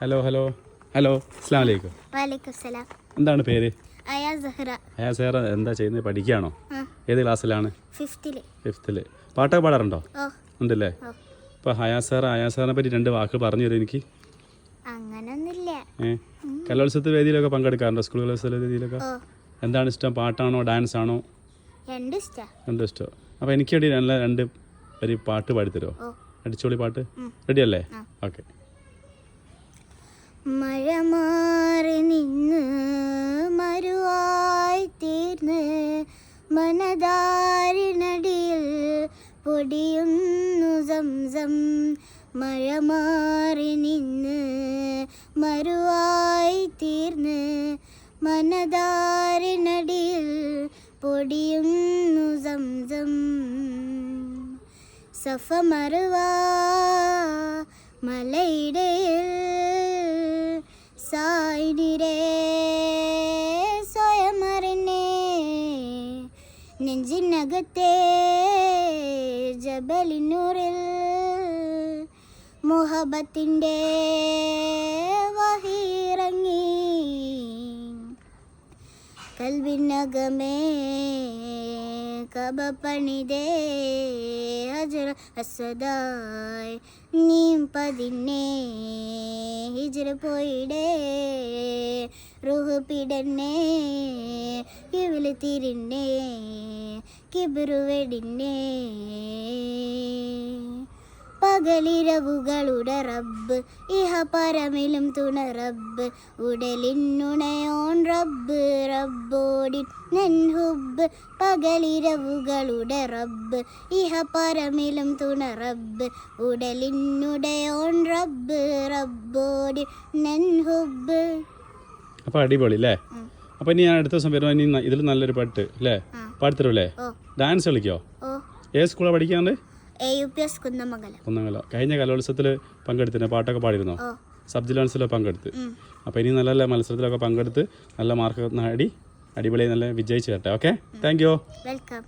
Hello hello hello അസ്സലാമു അലൈക്കും. വലൈക്കും സലാം. എന്താണ് പേര്? അയാ സഹ്റ. ഹയാസേറ എന്താ ചെയ്യുന്നത്? പഠിക്കുകയാണോ? ഏത് ക്ലാസ്സിലാണ്? ഫിഫ്തില്. പാട്ടൊക്കെ പാടാറുണ്ടോ? ഉണ്ടല്ലേ. ഓ. ഇപ്പോൾ ഹയാസേറിനെ പറ്റി 2 വാക്ക് പറഞ്ഞു തരും എനിക്ക്. അങ്ങനൊന്നുമില്ല. കലോത്സവ വേദിയിലൊക്കെ പങ്കെടുക്കാറുണ്ടോ? സ്കൂൾ കലോത്സവ വേദിയിലൊക്കെ? ഓ. എന്താണ് ഇഷ്ടം? പാട്ടാണോ ഡാൻസ് ആണോ? രണ്ടും ഇഷ്ടം. രണ്ടും ഇഷ്ടം. അപ്പോൾ എനിക്ക് വേണ്ടി നല്ല 2 വരി പാട്ട് പാടിത്തരുമോ? അടിച്ചോളി പാട്ട്. റെഡിയല്ലേ? ഓക്കെ. മഴ മാറി നിന്ന് മരുവായി തീർന്ന് മനതാരിനടിയിൽ പൊടിയുന്നു സംസം. മഴ മാറി നിന്ന് മരുവായി തീർന്ന് മനതാരിനടിയിൽ പൊടിയുന്നു സംസം. സഫ മറുവ മലയിടയിൽ സായിനിരേ സ്വയമറിഞ്ഞേ നെഞ്ചിനകത്തെ ജബലിനൂറിൽ മുഹബത്തിൻ്റെ വഹിറങ്ങി. കൽവിനകമേ കബ പണിതേ ഹജർ അസദായ് നീം പതിന്നേ ഹിജർ പോയിടേ റുഹ് പിടന്നേ കിവില് തിരിന്നേ കിബിറു വെടിന്നേ. പകലിരവുകളുടെ റബ്ബ് ഇഹ പരമിലും തുണ റബ്ബ് ഉടലിനുണയോൺ റബ്ബ് റബ്ബോടി നെൻഹുബ്. പകലിരവുകളുടെ റബ്ബ് ഇഹ പരമിലും തുണ റബ്ബ് ഉടലിനുടയോൺ റബ്ബ് റബ്ബോടി നെൻഹുബ്. അപ്പോൾ അടിപൊളി അല്ലേ? അപ്പോൾ ഇനി ഞാൻ അടുത്ത ദിവസം വരുമ്പോൾ ഇനി ഇതിൽ നല്ലൊരു പാട്ട് അല്ലേ പാടിത്തരുമല്ലേ? ഡാൻസ് കളിക്കോ? ഏത് സ്കൂളാണ് പഠിക്കാണ്ട്? AUPS കുന്നമംഗലം. കഴിഞ്ഞ കലോത്സവത്തിൽ പങ്കെടുത്തിരുന്നു, പാട്ടൊക്കെ പാടിയിരുന്നോ? സബ് ജില്ലാൻസിലൊക്കെ പങ്കെടുത്ത്. അപ്പോൾ ഇനി നല്ല നല്ല മത്സരത്തിലൊക്കെ പങ്കെടുത്ത് നല്ല മാർക്ക് നേടി അടിപൊളിയായി നല്ല വിജയിച്ചു തരട്ടെ. Okay, thank you. വെൽക്കം.